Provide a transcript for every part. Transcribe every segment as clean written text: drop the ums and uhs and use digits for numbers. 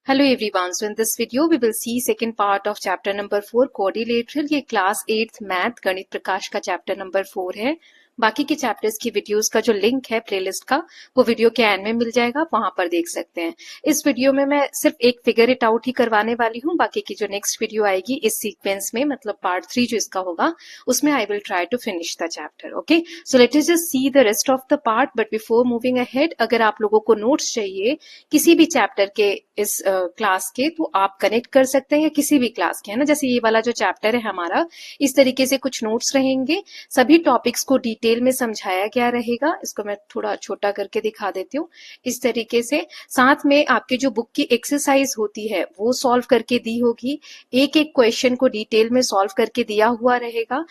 Hello everyone. So in this video we will see second part of chapter number 4 quadrilateral. ये class 8th math गणित प्रकाश का chapter number 4 है. बाकी के chapters की वीडियोस का जो लिंक है प्लेलिस्ट का वो वीडियो के एंड में मिल जाएगा, वहां पर देख सकते हैं. इस वीडियो में मैं सिर्फ एक फिगर इट आउट ही करवाने वाली हूँ. बाकी की जो नेक्स्ट वीडियो आएगी इस सीक्वेंस में, मतलब पार्ट 3 जो इसका होगा, उसमें I will try to finish the chapter. Okay, so let us just see the rest of the part. But before moving ahead, अगर आप लोगों को नोट्स चाहिए किसी भी चैप्टर के इस क्लास के, तो आप कनेक्ट कर सकते हैं, या किसी भी क्लास के, है ना. जैसे ये वाला जो चैप्टर है हमारा, इस तरीके से कुछ नोट्स रहेंगे, सभी टॉपिक्स को डिटेल में समझाया गया रहेगा. इसको मैं थोड़ा छोटा करके दिखा देती हूँ इस तरीके से. साथ में आपके जो बुक की एक्सरसाइज होती है वो सॉल्व करके दी होगी, एक एक क्वेश्चन को डिटेल में सॉल्व करके दिया हुआ रहेगा,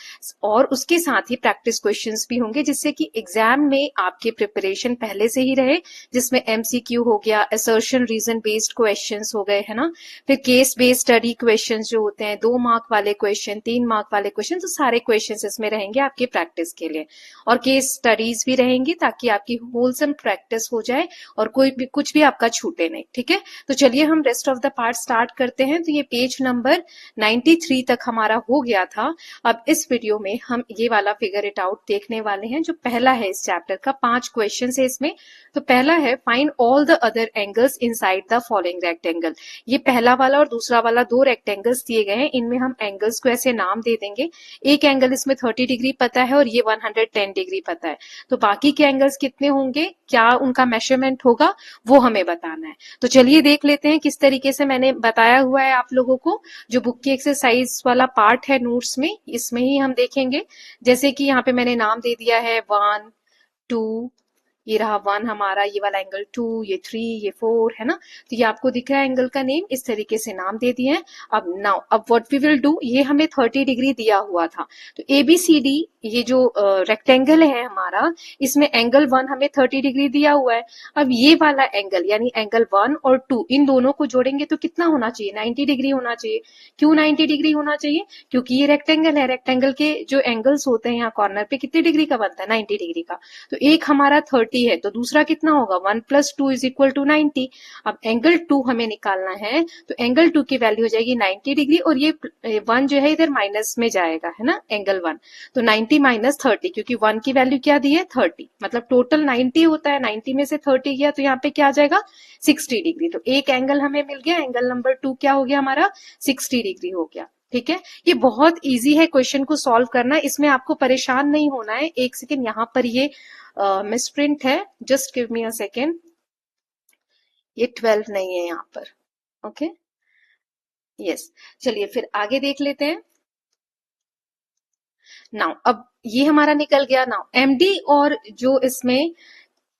और उसके साथ ही प्रैक्टिस क्वेश्चंस भी होंगे, जिससे कि एग्जाम में आपकी प्रिपरेशन पहले से ही रहे, जिसमें एमसीक्यू हो गया, असर्शन रीजन बेस्ड क्वेश्चंस हो गए, है ना. फिर केस बेस्ड स्टडी क्वेश्चंस जो होते हैं, 2 मार्क वाले क्वेश्चन, 3 मार्क वाले क्वेश्चन, तो सारे क्वेश्चंस इसमें रहेंगे आपकी प्रैक्टिस के लिए. और केस स्टडीज भी रहेंगी ताकि आपकी होलसम प्रैक्टिस हो जाए और कोई भी कुछ भी आपका छूटे नहीं. ठीक है, तो चलिए हम rest of the part start करते हैं. तो ये पेज नंबर 93 तक हमारा हो गया था. अब इस वीडियो में हम ये वाला फिगर इट आउट देखने वाले हैं, जो पहला है इस चैप्टर का. 5 क्वेश्चन है इसमें. तो पहला है find all the other angles inside the following rectangle. ये पहला वाला और दूसरा वाला 2 रेक्टेंगल्स दिए गए हैं, इनमें हम एंगल्स को ऐसे नाम दे देंगे. एक एंगल इसमें 30 डिग्री पता है और ये 110 डिग्री पता है. तो बाकी के एंगल्स कितने होंगे, क्या उनका मेजरमेंट होगा, वो हमें बताना है. तो चलिए देख लेते हैं किस तरीके से मैंने बताया हुआ है आप लोगों को. जो बुक की एक्सरसाइज वाला पार्ट है नोट्स में, इसमें ही हम देखेंगे. जैसे कि यहाँ पे मैंने नाम दे दिया है 1 2, ये रहा 1 हमारा, ये वाला एंगल 2, ये 3, ये 4, है ना. तो ये आपको दिख रहा है एंगल का नेम, इस तरीके से नाम दे दिए हैं. अब नाउ अब व्हाट वी विल डू, ये हमें 30 डिग्री दिया हुआ था. तो ABCD ये जो रेक्टेंगल है हमारा, इसमें एंगल 1 हमें 30 डिग्री दिया हुआ है. अब ये वाला एंगल यानी एंगल 1 और 2, इन दोनों को जोड़ेंगे तो कितना होना चाहिए, 90 डिग्री होना चाहिए. क्यों 90 डिग्री होना चाहिए, क्योंकि ये रेक्टेंगल है. रेक्टेंगल के जो एंगल्स होते हैं यहाँ कॉर्नर पे कितने डिग्री का बनता है, 90 डिग्री का. तो एक हमारा 30 है, तो दूसरा कितना होगा, 1 + 2 = 90. अब एंगल 2 हमें निकालना है, तो एंगल 2 की वैल्यू हो जाएगी 90 डिग्री, और ये 1 जो है इधर माइनस में जाएगा, है ना, एंगल 1. तो 90 - 30, क्योंकि 1 की वैल्यू क्या दी है, 30, मतलब टोटल 90 होता है. 90 में से 30 गया तो यहाँ पे क्या आ जाएगा, 60 डिग्री. तो एक एंगल हमें मिल गया, एंगल नंबर 2 क्या हो गया हमारा, 60 डिग्री हो गया. ठीक है, ये बहुत इजी है क्वेश्चन को सॉल्व करना, इसमें आपको परेशान नहीं होना है. एक सेकेंड, यहाँ पर ये मिसप्रिंट है, just give me a second. ये 12 नहीं है यहाँ पर. Okay, yes. चलिए फिर आगे देख लेते हैं. नाउ अब ये हमारा निकल गया. नाउ MD और जो इसमें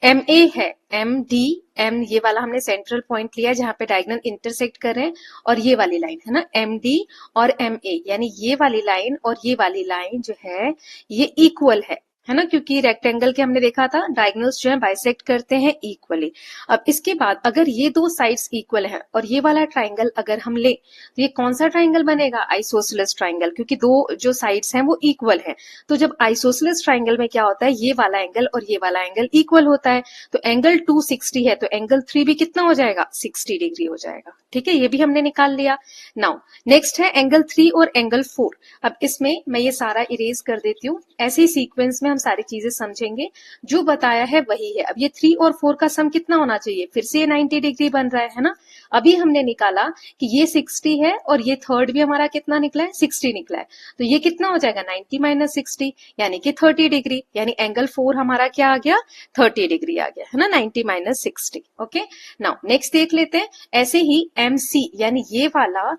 MA है, MD, M ये वाला हमने सेंट्रल पॉइंट लिया जहां पे डायगोनल इंटरसेक्ट कर रहे हैं, और ये वाली लाइन है ना MD और MA, यानी ये वाली लाइन और ये वाली लाइन जो है ये इक्वल है ना, क्योंकि रेक्टेंगल के हमने देखा था डायगोनल्स जो है बाइसेक्ट करते हैं इक्वली. अब इसके बाद अगर ये 2 साइड्स इक्वल है और ये वाला ट्राइंगल अगर हम ले, तो ये कौन सा ट्राइंगल बनेगा, आइसोसेलेस ट्राइंगल, क्योंकि 2 जो साइड्स हैं वो इक्वल है. तो जब आइसोसेलेस ट्राइंगल में क्या होता है, ये वाला एंगल और ये वाला एंगल इक्वल होता है. तो एंगल 2 60 है, तो एंगल 3 भी कितना हो जाएगा, 60 डिग्री हो जाएगा. ठीक है, ये भी हमने निकाल लिया. नाउ नेक्स्ट है एंगल 3 और एंगल 4. अब इसमें मैं ये सारा इरेज कर देती हूँ, ऐसे ही सीक्वेंस में हम सारी चीजें समझेंगे. जो बताया है वही है. अब ये 3 और 4 का सम कितना होना चाहिए, फिर से 90 डिग्री बन रहा है ना. अभी हमने निकाला कि ये 60 है और ये थर्ड भी हमारा कितना निकला है, 60 निकला है. तो ये कितना हो जाएगा, 90 - 60 यानी कि 30 डिग्री, यानी एंगल 4 हमारा क्या आ गया, 30 डिग्री आ गया, है ना, 90 - 60. ओके, नाउ नेक्स्ट देख लेते हैं. ऐसे ही MC यानी ये वाला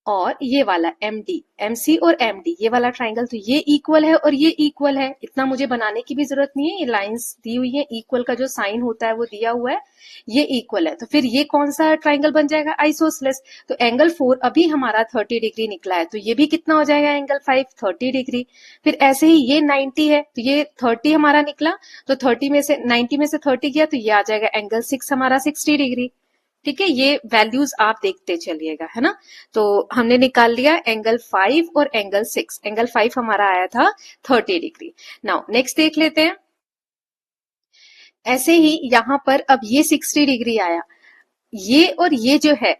और ये वाला MD, MC और MD ये वाला ट्राइंगल, तो ये इक्वल है और ये इक्वल है. इतना मुझे बनाने की भी जरूरत नहीं है, ये लाइंस दी हुई है, इक्वल का जो साइन होता है वो दिया हुआ है, ये इक्वल है. तो फिर ये कौन सा ट्राइंगल बन जाएगा, आइसोसेलेस. तो एंगल 4 अभी हमारा 30 डिग्री निकला है, तो ये भी कितना हो जाएगा, एंगल 5 30 डिग्री. फिर ऐसे ही ये 90 है, तो ये 30 हमारा निकला, तो 30 में से 90 में से 30 गया, तो ये आ जाएगा एंगल 6 हमारा 60 डिग्री. ठीक है, ये वैल्यूज आप देखते चलिएगा, है ना. तो हमने निकाल लिया एंगल 5 और एंगल 6. एंगल 5 हमारा आया था 30 डिग्री. नाउ नेक्स्ट देख लेते हैं. ऐसे ही यहां पर अब ये 60 डिग्री आया, ये और ये जो है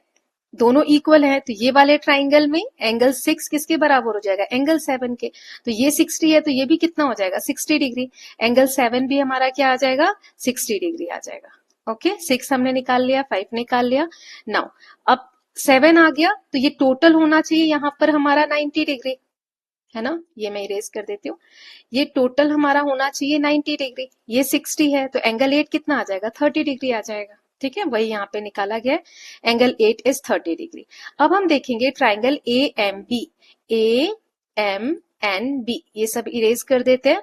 दोनों इक्वल है, तो ये वाले ट्राइंगल में एंगल 6 किसके बराबर हो जाएगा, एंगल 7 के। तो ये 60 है तो ये भी कितना हो जाएगा, 60 डिग्री। एंगल 7 भी हमारा क्या आ जाएगा, 60 डिग्री आ जाएगा। ओके, 6 हमने निकाल लिया, 5 निकाल लिया। नाउ अब 7 आ गया तो ये टोटल होना चाहिए यहाँ पर हमारा 90 डिग्री, है ना। ये मैं इरेज कर देती हूँ। ये टोटल हमारा होना चाहिए 90 डिग्री। ये 60 है तो एंगल 8 कितना आ जाएगा, 30 डिग्री आ जाएगा। ठीक है, वही यहाँ पे निकाला गया है। Angle 8 is 30 degree. अब हम देखेंगे triangle A M B. A M N B, ये सब इरेज कर देते हैं।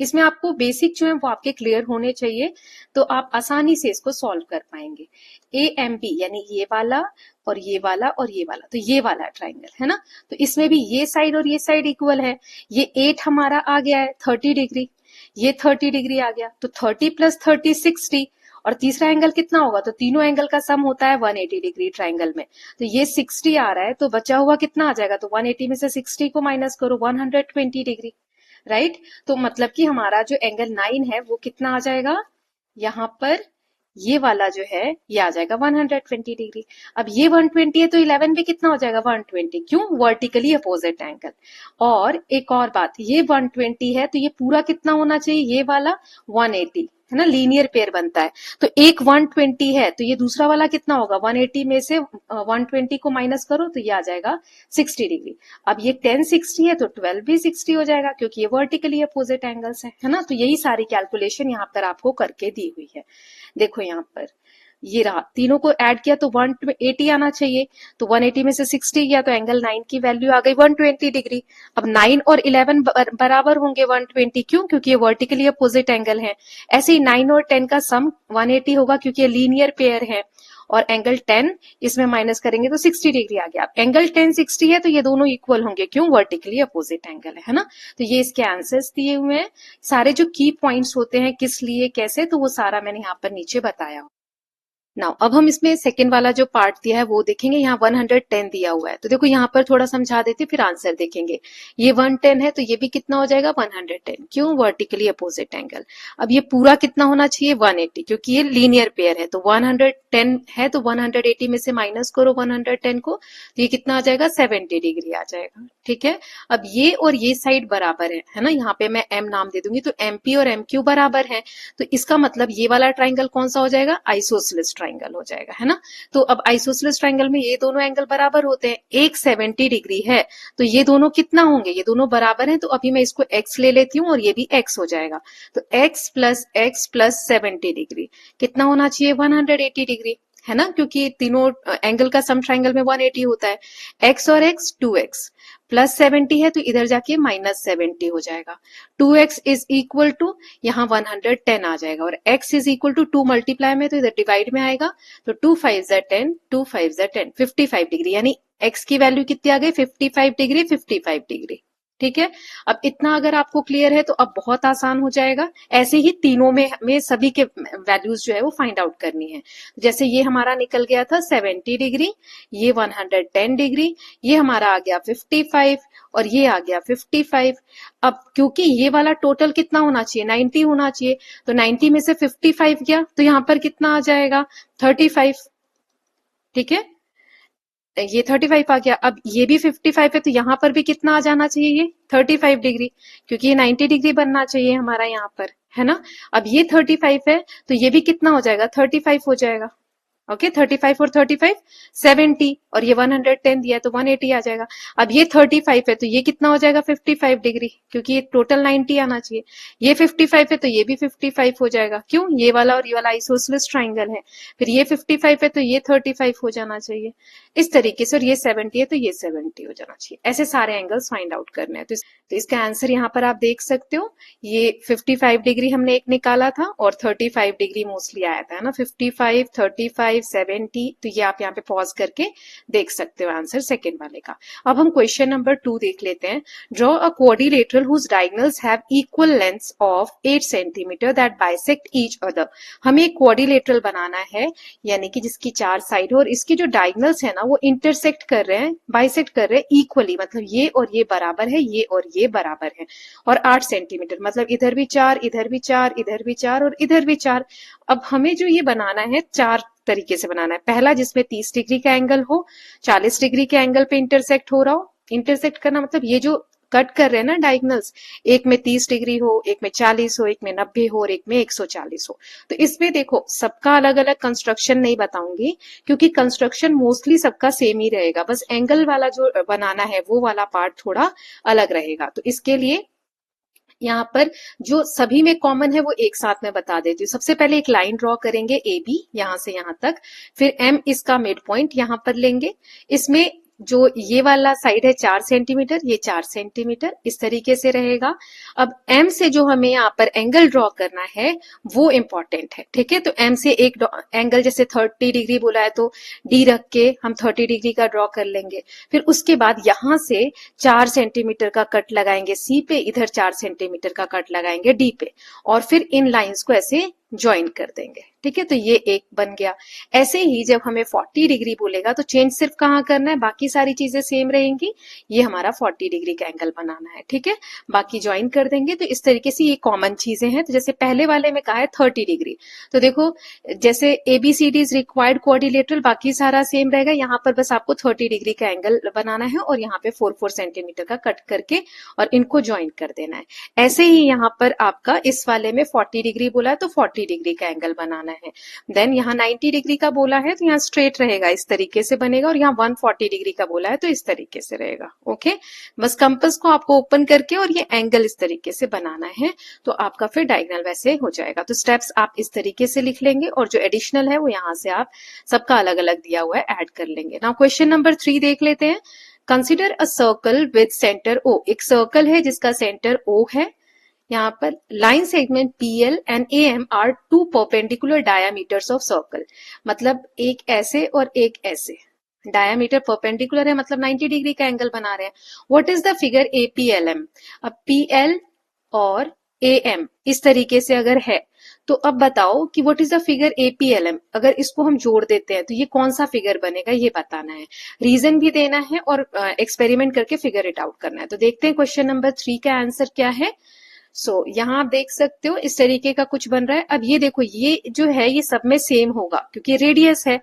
इसमें आपको बेसिक जो है वो आपके क्लियर होने चाहिए, तो आप आसानी से इसको सॉल्व कर पाएंगे। ए एम बी यानी ये वाला और ये वाला और ये वाला, तो ये वाला ट्राइंगल है ना। तो इसमें भी ये साइड और ये साइड इक्वल है। ये 8 हमारा आ गया है 30 डिग्री, ये 30 डिग्री आ गया, तो 30 प्लस 30 60। और तीसरा एंगल कितना होगा, तो तीनों एंगल का सम होता है 180 डिग्री ट्राइंगल में। तो ये 60 आ रहा है, तो बचा हुआ कितना आ जाएगा, तो 180 में से 60 को माइनस करो, 120 डिग्री। राइट, तो मतलब कि हमारा जो एंगल 9 है वो कितना आ जाएगा, यहाँ पर ये वाला जो है ये आ जाएगा 120 डिग्री। अब ये 120 है तो 11 भी कितना हो जाएगा, 120। क्यों, वर्टिकली अपोजिट एंगल। और एक और बात, ये 120 है तो ये पूरा कितना होना चाहिए, ये वाला 180, है ना, लीनियर पेयर बनता है। तो एक 120 है तो ये दूसरा वाला कितना होगा, 180 में से 120 को माइनस करो तो ये आ जाएगा 60 डिग्री। अब ये 10 60 है तो 12 भी 60 हो जाएगा, क्योंकि ये वर्टिकली अपोजिट एंगल्स है ना। तो यही सारी कैलकुलेशन यहाँ पर आपको करके दी हुई है। देखो यहाँ पर ये रहा, तीनों को ऐड किया तो 180 आना चाहिए, तो 180 में से 60 गया तो एंगल 9 की वैल्यू आ गई 120 डिग्री। अब 9 और 11 बराबर होंगे 120, क्यों, क्योंकि ये वर्टिकली अपोजिट एंगल है। ऐसे ही 9 और 10 का सम 180 होगा, क्योंकि ये लीनियर पेयर है। और एंगल 10 इसमें माइनस करेंगे तो 60 डिग्री आ गया। अब एंगल 10 60 है तो ये दोनों इक्वल होंगे, क्यों, वर्टिकली अपोजिट एंगल है ना। तो ये इसके आंसर्स दिए हुए हैं। सारे जो की पॉइंट्स होते हैं किस लिए कैसे, तो वो सारा मैंने यहाँ पर नीचे बताया। नाउ अब हम इसमें सेकंड वाला जो पार्ट दिया है वो देखेंगे। यहाँ 110 दिया हुआ है, तो देखो यहाँ पर थोड़ा समझा देते फिर आंसर देखेंगे। ये 110 है तो ये भी कितना हो जाएगा, 110। क्यों, वर्टिकली अपोजिट एंगल। अब ये पूरा कितना होना चाहिए, 180, क्योंकि ये लीनियर पेयर है। तो 110 है तो 180 में से माइनस करो 110 को, तो ये कितना आ जाएगा, 70 डिग्री आ जाएगा। ठीक है, अब ये और ये साइड बराबर है ना। यहाँ पे मैं एम नाम दे दूंगी, तो एमपी और एमक्यू बराबर है। तो इसका मतलब ये वाला ट्राइंगल कौन सा हो जाएगा, आइसोसेलेस ट्राइंगल हो जाएगा, है ना। तो अब आइसोसेलेस ट्राइंगल में ये दोनों एंगल बराबर होते हैं। एक 70 डिग्री है तो ये दोनों कितना होंगे, ये दोनों बराबर हैं। तो अभी मैं इसको x ले लेती हूँ और ये भी x हो जाएगा। तो x प्लस 70 डिग्री कितना होना चाहिए, 180 डिग्री, है ना, क्योंकि तीनों एंगल का सम ट्राइंगल में 180 होता है। x और x 2x प्लस 70 है तो इधर जाके माइनस 70 हो जाएगा। 2x इज इक्वल टू यहाँ 110 आ जाएगा, और x is equal to 2 multiply में तो इधर डिवाइड में आएगा। तो 2 5 10, 2 5 10, 55 डिग्री, यानी x की वैल्यू कितनी आ गई, 55 डिग्री, 55 डिग्री। ठीक है, अब इतना अगर आपको क्लियर है तो अब बहुत आसान हो जाएगा। ऐसे ही तीनों में सभी के वैल्यूज जो है वो फाइंड आउट करनी है। जैसे ये हमारा निकल गया था 70 डिग्री, ये 110 डिग्री, ये हमारा आ गया 55 और ये आ गया 55। अब क्योंकि ये वाला टोटल कितना होना चाहिए, 90 होना चाहिए, तो 90 में से 55 गया तो यहाँ पर कितना आ जाएगा, 35। ठीक है, ये 35 आ गया। अब ये भी 55 है तो यहाँ पर भी कितना आ जाना चाहिए, ये 35 डिग्री, क्योंकि ये 90 डिग्री बनना चाहिए हमारा यहाँ पर, है ना। अब ये 35 है तो ये भी कितना हो जाएगा, 35 हो जाएगा। ओके, 35 और 35 70, और ये 110 दिया है तो 180 आ जाएगा। अब ये 35 है तो ये कितना हो जाएगा, 55 डिग्री, क्योंकि ये टोटल 90 आना चाहिए। ये 55 है तो ये भी 55 हो जाएगा, क्यों, ये वाला और ये वाला आइसोसेलेस ट्राइंगल है। फिर ये 55 है तो ये 35 हो जाना चाहिए इस तरीके से, और ये 70 है तो ये 70 हो जाना चाहिए। ऐसे सारे एंगल्स फाइंड आउट करने हैं। तो इसका आंसर यहाँ पर आप देख सकते हो, ये 55 डिग्री हमने एक निकाला था और 35 डिग्री मोस्टली आया था, है ना। 55, 35, 70, तो ये आप यहाँ पे पॉज करके देख सकते हो आंसर सेकेंड वाले का। अब हम क्वेश्चन नंबर 2 देख लेते हैं। Draw a quadrilateral whose diagonals have equal lengths of 8 centimetre that bisect each other. हमें एक क्वाड्रिलेटरल बनाना है, यानी कि जिसकी 4 साइड हो और इसके जो डायगोनल्स है ना वो इंटरसेक्ट कर रहे हैं, बाइसेक्ट कर रहे हैं इक्वली, मतलब ये और ये बराबर है, ये और ये बराबर है। और 8 सेंटीमीटर मतलब इधर भी 4, इधर भी 4, इधर भी 4 और इधर भी 4। अब हमें जो ये बनाना है 4 तरीके से बनाना है। पहला जिसमें 30 डिग्री का एंगल हो, 40 डिग्री के एंगल पे इंटरसेक्ट हो रहा हो। इंटरसेक्ट करना मतलब ये जो कट कर रहे हैं ना डायगोनल्स, एक में 30 डिग्री हो, एक में 40 हो, एक में 90 हो और एक में 140 हो। तो इसमें देखो सबका अलग अलग कंस्ट्रक्शन नहीं बताऊंगी, क्योंकि कंस्ट्रक्शन मोस्टली सबका सेम ही रहेगा, बस एंगल वाला जो बनाना है वो वाला पार्ट थोड़ा अलग रहेगा। तो इसके लिए यहाँ पर जो सभी में कॉमन है वो एक साथ में बता देती हूँ। सबसे पहले एक लाइन ड्रॉ करेंगे ए बी, यहां से यहां तक, फिर एम इसका मिड पॉइंट यहां पर लेंगे। इसमें जो ये वाला साइड है 4 सेंटीमीटर, ये 4 सेंटीमीटर इस तरीके से रहेगा। अब एम से जो हमें यहाँ पर एंगल ड्रॉ करना है वो इंपॉर्टेंट है, ठीक है। तो एम से एक एंगल जैसे 30 डिग्री बोला है तो डी रख के हम 30 डिग्री का ड्रॉ कर लेंगे। फिर उसके बाद यहां से 4 सेंटीमीटर का कट लगाएंगे सी पे, इधर 4 सेंटीमीटर का कट लगाएंगे डी पे, और फिर इन लाइंस को ऐसे ज्वाइन कर देंगे, ठीक है। तो ये एक बन गया। ऐसे ही जब हमें 40 डिग्री बोलेगा तो चेंज सिर्फ कहाँ करना है, बाकी सारी चीजें सेम रहेंगी। ये हमारा 40 डिग्री का एंगल बनाना है, ठीक है, बाकी ज्वाइन कर देंगे। तो इस तरीके से ये कॉमन चीजें हैं। तो जैसे पहले वाले में कहा है 30 डिग्री, तो देखो जैसे ABCD इज रिक्वायर्ड क्वाड्रिलेटरल, बाकी सारा सेम रहेगा। यहाँ पर बस आपको 30 डिग्री का एंगल बनाना है और यहाँ पे 4 सेंटीमीटर का कट करके और इनको ज्वाइन कर देना है। ऐसे ही यहाँ पर आपका इस वाले में 40 डिग्री बोला है तो 40 डिग्री का एंगल बनाना है। देन यहाँ 90 डिग्री का बोला है तो यहाँ स्ट्रेट रहेगा, इस तरीके से बनेगा, और यहाँ 140 डिग्री का बोला है तो इस तरीके से रहेगा। ओके, बस कंपास को आपको ओपन करके और ये एंगल इस तरीके से बनाना है, तो आपका फिर डायगोनल वैसे हो जाएगा। तो स्टेप्स आप इस तरीके से लिख लेंगे और जो एडिशनल है वो यहाँ से आप सबका अलग अलग दिया हुआ है ऐड कर लेंगे। नाउ क्वेश्चन नंबर 3 देख लेते हैं। Consider a circle with centre O। एक सर्कल है जिसका सेंटर O है। यहाँ पर line segment PL and AM are two perpendicular diameters of circle, मतलब एक ऐसे और एक ऐसे। डायामीटर परपेंडिकुलर है मतलब 90 डिग्री का एंगल बना रहे हैं। What is the figure APLM। अब PL और AM इस तरीके से अगर है तो अब बताओ कि what is the figure APLM। अगर इसको हम जोड़ देते हैं तो ये कौन सा फिगर बनेगा, ये बताना है, रीजन भी देना है और एक्सपेरिमेंट करके फिगर इट आउट करना है। तो देखते हैं क्वेश्चन नंबर 3 का आंसर क्या है। यहाँ आप देख सकते हो इस तरीके का कुछ बन रहा है। अब ये देखो ये जो है ये सब में सेम होगा क्योंकि रेडियस है,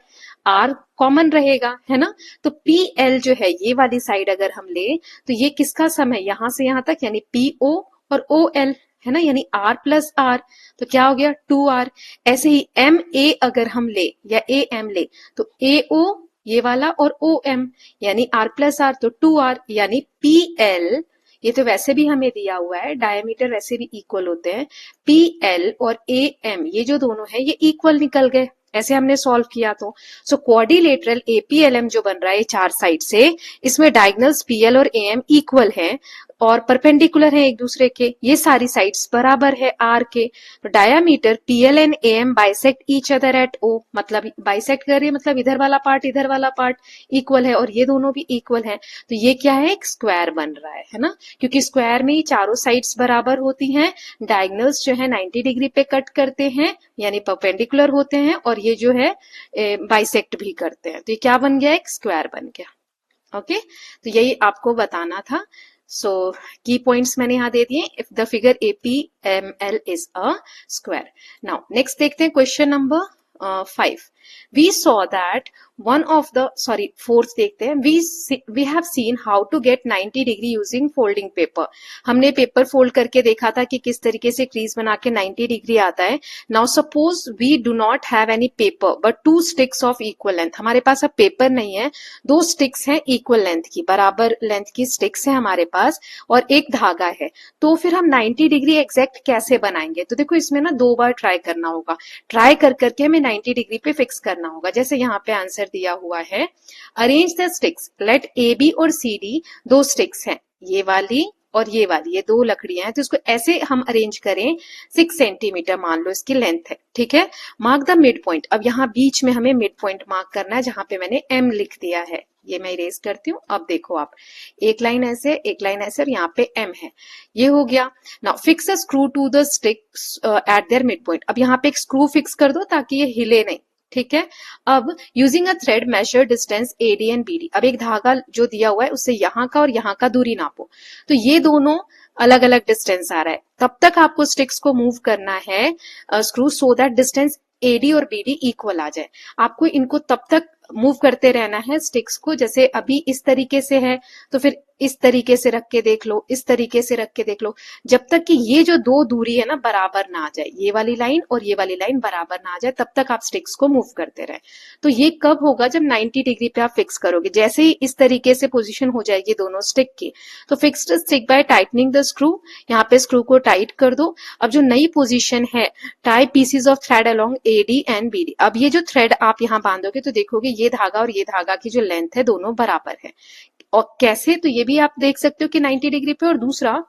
R कॉमन रहेगा, है ना। तो PL जो है ये वाली साइड अगर हम ले तो ये किसका सम है, यहां से यहां तक, यानी PO और OL, है ना, यानी R प्लस R, तो क्या हो गया 2R। ऐसे ही MA अगर हम ले या AM ले तो AO ये वाला और OM यानी R प्लस R, तो 2R, यानी PL, ये तो वैसे भी हमें दिया हुआ है, डायमीटर वैसे भी इक्वल होते हैं, PL और AM ये जो दोनों है ये इक्वल निकल गए, ऐसे हमने सॉल्व किया। तो सो क्वाड्रिलेटरल APLM जो बन रहा है 4 साइड से, इसमें डायगोनल्स PL और AM इक्वल हैं और परपेंडिकुलर है एक दूसरे के, ये सारी साइड्स बराबर है R के। तो diameter PL and AM bisect each other at O, मतलब बाइसेक्ट कर रही है मतलब इधर वाला पार्ट इक्वल है और ये दोनों भी इक्वल है। तो ये क्या है, एक स्क्वायर बन रहा है ना, क्योंकि स्क्वायर में ही चारों साइड्स बराबर होती हैं, डायगोनल्स जो है 90 डिग्री पे कट करते हैं यानी परपेंडिकुलर होते हैं, और ये जो है बाइसेक्ट भी करते हैं। तो ये क्या बन गया, एक स्क्वायर बन गया। ओके, तो यही आपको बताना था। सो की पॉइंट्स मैंने यहाँ दे दिए। If the figure APML is a square. Now next देखते हैं question number 5। We saw that one of the fourth देखते हैं। We have seen how to get 90 degree using folding paper। हमने पेपर फोल्ड करके देखा था कि किस तरीके से क्रीज बना के 90 डिग्री आता है। Now suppose we do not have any paper but 2 sticks of equal length। हमारे पास अब पेपर नहीं है, 2 स्टिक्स हैं इक्वल लेंथ की, बराबर लेंथ की स्टिक्स है हमारे पास, और एक धागा है। तो फिर हम 90 डिग्री एग्जैक्ट कैसे बनाएंगे। तो देखो इसमें ना 2 बार ट्राई करना होगा, ट्राई कर करके हमें 90 डिग्री पे फिक्स करना होगा। जैसे यहाँ पे आंसर दिया हुआ है, arrange the sticks, let AB और CD 2 स्टिक्स हैं, ये वाली और ये वाली, ये 2 लकड़ियां हैं, तो इसको ऐसे हम अरेंज करें। 6 सेंटीमीटर मान लो इसकी लेंथ है, ठीक है। Mark the mid point. अब यहाँ बीच में हमें मिड पॉइंट मार्क करना है, जहां पे मैंने M लिख दिया है, ये मैं इरेज करती हूँ। अब देखो आप, एक लाइन ऐसे और यहाँ पे M है, ये हो गया। Now fix a screw to the sticks at their mid point. अब यहाँ पे एक स्क्रू फिक्स कर दो ताकि ये हिले नहीं, ठीक है। अब using a thread major distance AD and BD। अब एक धागा जो दिया हुआ है उससे यहाँ का और यहाँ का दूरी नापो, तो ये दोनों अलग अलग डिस्टेंस आ रहा है। तब तक आपको स्टिक्स को मूव करना है screw, so that distance AD और बीडी इक्वल आ जाए। आपको इनको तब तक मूव करते रहना है स्टिक्स को, जैसे अभी इस तरीके से है तो फिर इस तरीके से रख के देख लो, इस तरीके से रख के देख लो, जब तक कि ये जो दो दूरी है ना बराबर ना आ जाए, ये वाली लाइन और ये वाली लाइन बराबर ना आ जाए, तब तक आप स्टिक्स को मूव करते रहे। तो ये कब होगा? जब 90 डिग्री पे आप फिक्स करोगे। जैसे ही इस तरीके से पोजीशन हो जाएगी दोनों स्टिक की, तो fix stick by tightening the screw, यहाँ पे स्क्रू को टाइट कर दो। अब जो नई पोजीशन है, tie pieces of thread along AD and BD. अब ये जो थ्रेड आप यहाँ बांधोगे तो देखोगे ये धागा और ये धागा की जो लेंथ है दोनों बराबर है। और कैसे? तो ये भी आप देख सकते हो कि 90 डिग्री पे। और दूसरा,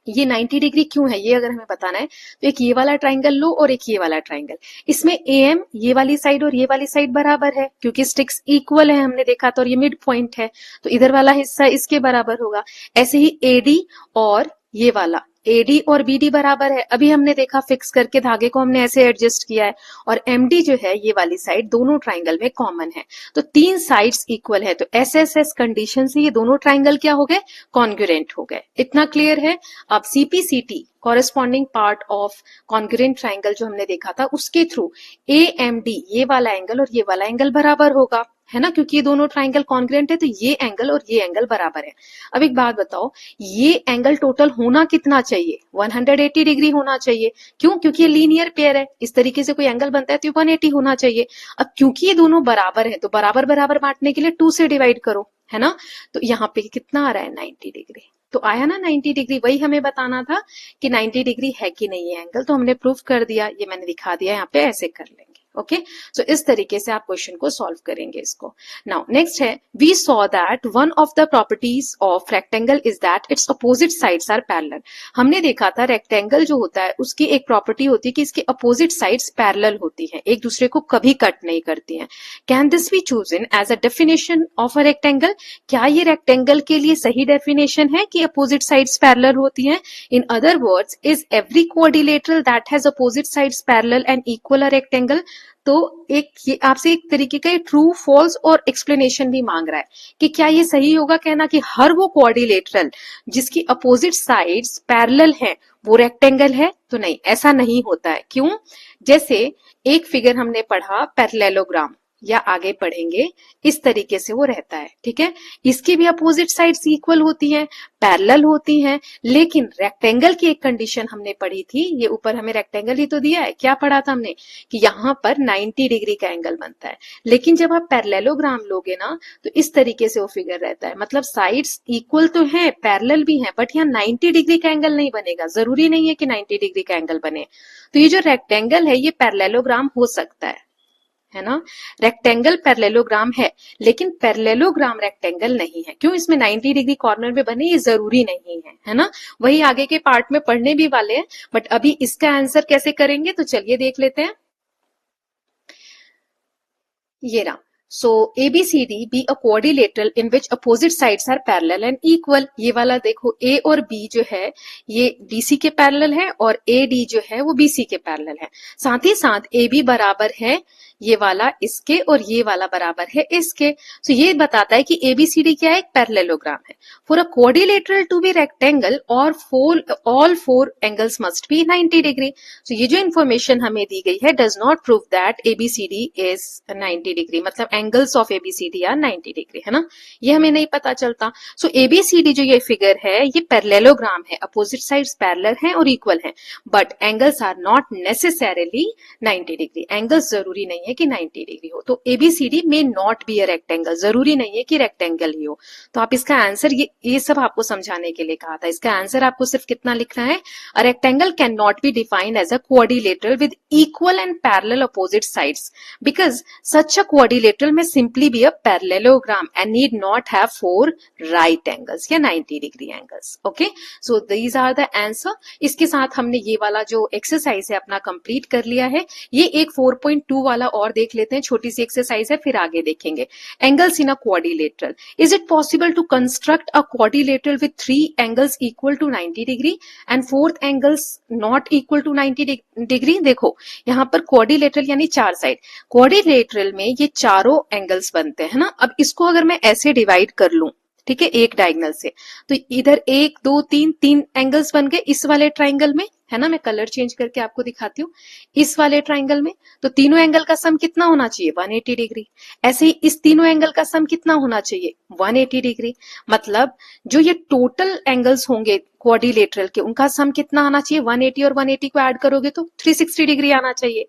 ये 90 डिग्री क्यों है ये अगर हमें बताना है तो एक ये वाला ट्राइंगल लो और एक ये वाला ट्राइंगल, इसमें एएम ये वाली साइड और ये वाली साइड बराबर है क्योंकि स्टिक्स इक्वल है, हमने देखा था, और ये मिड पॉइंट है तो इधर वाला हिस्सा इसके बराबर होगा। ऐसे ही एडी और ये वाला एडी और बीडी बराबर है। अभी हमने देखा फिक्स करके धागे को हमने ऐसे एडजस्ट किया है। और एमडी जो है ये वाली साइड दोनों ट्राइंगल में कॉमन है, तो तीन साइड्स इक्वल है। तो एसएसएस कंडीशन से ये दोनों ट्राइंगल क्या हो गए? कॉन्ग्रुएंट हो गए। इतना क्लियर है? अब CPCT corresponding part of congruent triangle जो हमने देखा था उसके थ्रू एएमडी ये वाला एंगल और ये वाला एंगल बराबर होगा, है ना, क्योंकि ये दोनों ट्राइंगल कॉन्ग्रुएंट है तो ये एंगल और ये एंगल बराबर है। अब एक बात बताओ, ये एंगल टोटल होना कितना चाहिए? 180 डिग्री होना चाहिए। क्यों? क्योंकि ये लीनियर पेयर है, इस तरीके से कोई एंगल बनता है तो 180 होना चाहिए। अब क्योंकि ये दोनों बराबर है तो बराबर बराबर बांटने के लिए 2 से डिवाइड करो, है ना। तो यहाँ पे कितना आ रहा है? 90 डिग्री। तो आया ना 90 डिग्री। वही हमें बताना था कि 90 डिग्री है कि नहीं ये एंगल, तो हमने प्रूफ कर दिया, ये मैंने दिखा दिया, यहाँ पे ऐसे कर लेंगे। ओके, सो इस तरीके से आप क्वेश्चन को सॉल्व करेंगे इसको। नाउ नेक्स्ट है, we saw that one of the properties of rectangle is that its opposite sides are parallel. हमने देखा था रेक्टेंगल जो होता है उसकी एक प्रॉपर्टी होती है कि इसकी अपोजिट साइड्स पैरेलल होती हैं, एक दूसरे को कभी कट नहीं करती हैं। Can this be chosen as a definition of a rectangle? क्या ये रेक्टेंगल के लिए सही डेफिनेशन है कि अपोजिट साइड्स पैरेलल होती हैं? In other words, is every quadrilateral that has opposite sides parallel and equal a rectangle? तो एक ये आपसे एक तरीके का ट्रू फॉल्स और एक्सप्लेनेशन भी मांग रहा है कि क्या ये सही होगा कहना कि हर वो क्वाड्रिलेटरल जिसकी अपोजिट साइड्स पैरेलल हैं वो रेक्टेंगल है? तो नहीं, ऐसा नहीं होता है। क्यों? जैसे एक फिगर हमने पढ़ा पैरेललोग्राम, या आगे पढ़ेंगे, इस तरीके से वो रहता है, ठीक है। इसकी भी अपोजिट साइड्स इक्वल होती हैं, पैरेलल होती हैं, लेकिन रेक्टेंगल की एक कंडीशन हमने पढ़ी थी, ये ऊपर हमें रेक्टेंगल ही तो दिया है, क्या पढ़ा था हमने कि यहाँ पर 90 डिग्री का एंगल बनता है। लेकिन जब आप पैरेललोग्राम लोगे ना तो इस तरीके से वो फिगर रहता है, मतलब साइड्स इक्वल तो है, पैरेलल भी है, बट यहाँ 90 डिग्री का एंगल नहीं बनेगा। जरूरी नहीं है कि 90 डिग्री का एंगल बने। तो ये जो रेक्टेंगल है ये पैरेललोग्राम हो सकता है ना। रेक्टेंगल पैरेललोग्राम है लेकिन पैरेललोग्राम रेक्टेंगल नहीं है। क्यों? इसमें 90 डिग्री कॉर्नर में बने, ये जरूरी नहीं है ना। वही आगे के पार्ट में पढ़ने भी वाले हैं, बट अभी इसका आंसर कैसे करेंगे तो चलिए देख लेते हैं। ये रहा, so ABCD be a quadrilateral in which opposite sides are parallel and equal। ये वाला देखो A और B जो है ये BC के पैरेलल है और AD जो है वो BC के पैरेलल है। साथ ही साथ AB बराबर है ये वाला इसके और ये वाला बराबर है इसके। तो ये बताता है कि ABCD क्या है? एक पैरेललोग्राम है। For a quadrilateral to be rectangle और all four angles must be 90 degree. तो ये जो इन्फॉर्मेशन हमें दी गई है does not prove that ABCD is 90 degree, मतलब angles of ABCD are 90 degree, है ना। ये हमें नहीं पता चलता। सो ABCD जो ये फिगर है ये पैरेललोग्राम है, अपोजिट साइड्स पैरेलल हैं और इक्वल हैं, but angles are not necessarily 90 degree. Angles जरूरी नहीं है कि 90 डिग्री हो। तो ABCD में नॉट बी अ रेक्टेंगल, जरूरी नहीं है कि रेक्टेंगल ही हो। तो आप इसका आंसर ये सब आपको समझाने के लिए कहा था। इसका आंसर आपको सिर्फ कितना लिखना है? A rectangle can not be defined as a quadrilateral with equal and parallel opposite sides because such a quadrilateral में simply be a parallelogram and need not have 4 right angles या 90 degree angles. Okay, so these are the answer. इसके साथ हमने ये वाला जो exercise है अपना कंप्लीट कर लिया है। ये एक 4.2 वाला और देख लेते हैं, छोटी सी एक्सरसाइज है, फिर आगे देखेंगे। Angles in a quadrilateral, is it possible to construct a quadrilateral with 3 angles equal to 90 degree and 4th angles not equal to 90 degree? देखो यहाँ पर क्वाड्रिलेटरल यानी 4 साइड, क्वाड्रिलेटरल में ये चारों एंगल्स बनते हैं ना। अब इसको अगर मैं ऐसे डिवाइड कर लूं ठीक है, एक डायगोनल से। तो इधर 1 2 3 3 एंगल्स बन गए इस वाले ट्राइंगल में, है ना। मैं कलर चेंज करके आपको दिखाती हूँ। इस वाले ट्राइंगल में तो तीनों एंगल का सम कितना होना चाहिए, 180 डिग्री। ऐसे ही इस तीनों एंगल का सम कितना होना चाहिए, 180 डिग्री। मतलब जो ये टोटल एंगल्स होंगे क्वाड्रिलेटरल के, उनका सम कितना आना चाहिए, 180 और 180 को ऐड करोगे तो 360 डिग्री आना चाहिए।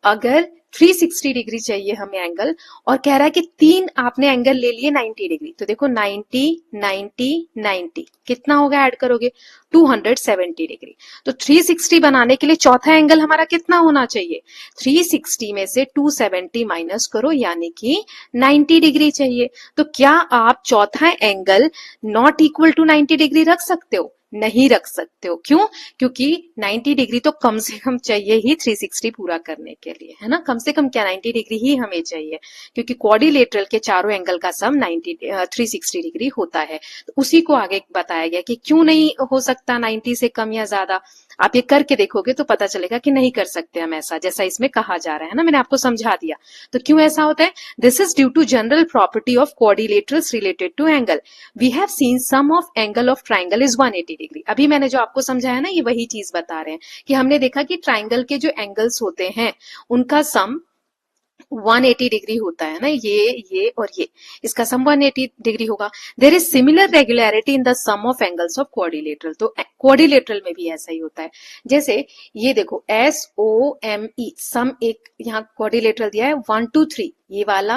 अगर 360 डिग्री चाहिए हमें एंगल, और कह रहा है कि तीन आपने एंगल ले लिए 90 डिग्री, तो देखो 90 90 90 कितना होगा, ऐड करोगे 270 डिग्री। तो 360 बनाने के लिए चौथा एंगल हमारा कितना होना चाहिए, 360 में से 270 माइनस करो, यानी कि 90 डिग्री चाहिए। तो क्या आप चौथा angle not equal to 90 degree रख सकते हो, नहीं रख सकते हो। क्यों, क्योंकि 90 डिग्री तो कम से कम चाहिए ही 360 पूरा करने के लिए, है ना। कम से कम क्या 90 डिग्री ही हमें चाहिए, क्योंकि क्वाड्रिलेटरल के चारों एंगल का सम 360 डिग्री होता है। तो उसी को आगे बताया गया कि क्यों नहीं हो सकता 90 से कम या ज्यादा। आप ये करके देखोगे तो पता चलेगा कि नहीं कर सकते हम ऐसा, जैसा इसमें कहा जा रहा है ना, मैंने आपको समझा दिया। तो क्यों ऐसा होता है, this is due to general property of quadrilaterals related to angle. We have seen sum of angle of triangle is 180 degree. अभी मैंने जो आपको समझाया ना, ये वही चीज बता रहे हैं कि हमने देखा कि ट्राइंगल के जो एंगल्स होते हैं उनका सम 180 डिग्री होता है ना, ये और ये, इसका सम 180 डिग्री होगा। There is similar regularity in the sum of angles of quadrilateral. तो क्वाड्रिलेटरल में भी ऐसा ही होता है। जैसे ये देखो SOME, सम एक यहाँ क्वाड्रिलेटरल दिया है 1 2 3, ये वाला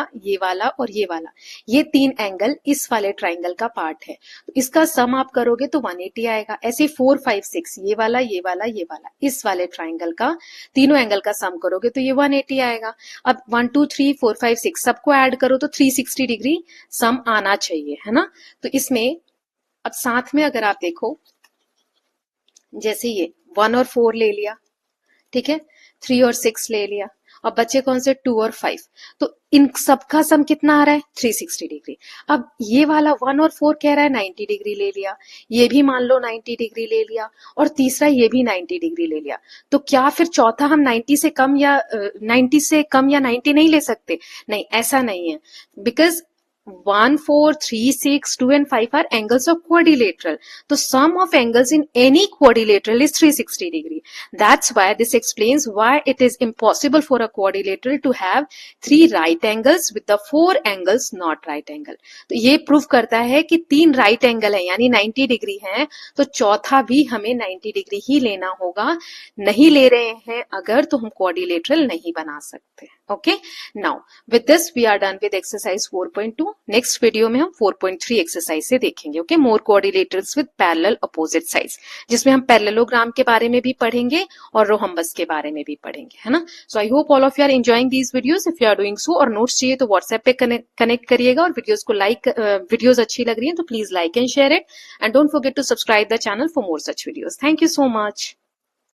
और ये वाला, ये तीन एंगल इस वाले ट्राइंगल का पार्ट है। तो इसका सम आप करोगे तो 180 आएगा। ऐसे 4 5 6, ये वाला इस वाले ट्राइंगल का तीनों एंगल का सम करोगे तो ये 180 आएगा। अब 1 2 3 4 5 6 सबको ऐड करो तो 360 डिग्री सम आना चाहिए, है ना। तो इसमें अब साथ में अगर आप देखो, जैसे ये 1 और 4 ले लिया, ठीक है, 3 और 6 ले लिया, और बच्चे कौन से 2 और 5, तो इन सबका सम कितना आ रहा है 360 डिग्री। अब ये वाला 1 और 4 कह रहा है 90 डिग्री ले लिया, ये भी मान लो 90 डिग्री ले लिया, और तीसरा ये भी 90 डिग्री ले लिया। तो क्या फिर चौथा हम 90 से कम या 90 नहीं ले सकते, नहीं, ऐसा नहीं है। Because 1 4 3 6 2 and 5 are angles of quadrilateral. The sum of angles in any quadrilateral is 360 degree. That's why this explains why it is impossible for a quadrilateral to have 3 right angles with the 4 angles not right angle. तो ये prove करता है कि 3 right angle है, यानी 90 degree है, तो चौथा भी हमें 90 डिग्री ही लेना होगा। नहीं ले रहे हैं अगर, तो हम quadrilateral नहीं बना सकते। Okay, now with this we are done with exercise 4.2। Next video में हम 4.3 एक्सरसाइज से देखेंगे। Okay, more quadrilaterals with parallel opposite sides, जिसमें हम पैरेललोग्राम के बारे में भी पढ़ेंगे और रोहम्बस के बारे में भी पढ़ेंगे, है ना। So I hope all of you are enjoying these videos. If you are doing so, और नोट्स चाहिए तो व्हाट्सएप पे कनेक्ट करिएगा, और वीडियोस को वीडियोस अच्छी लग रही है तो please like and share it, and don't forget to subscribe the channel for more such videos. Thank you so much.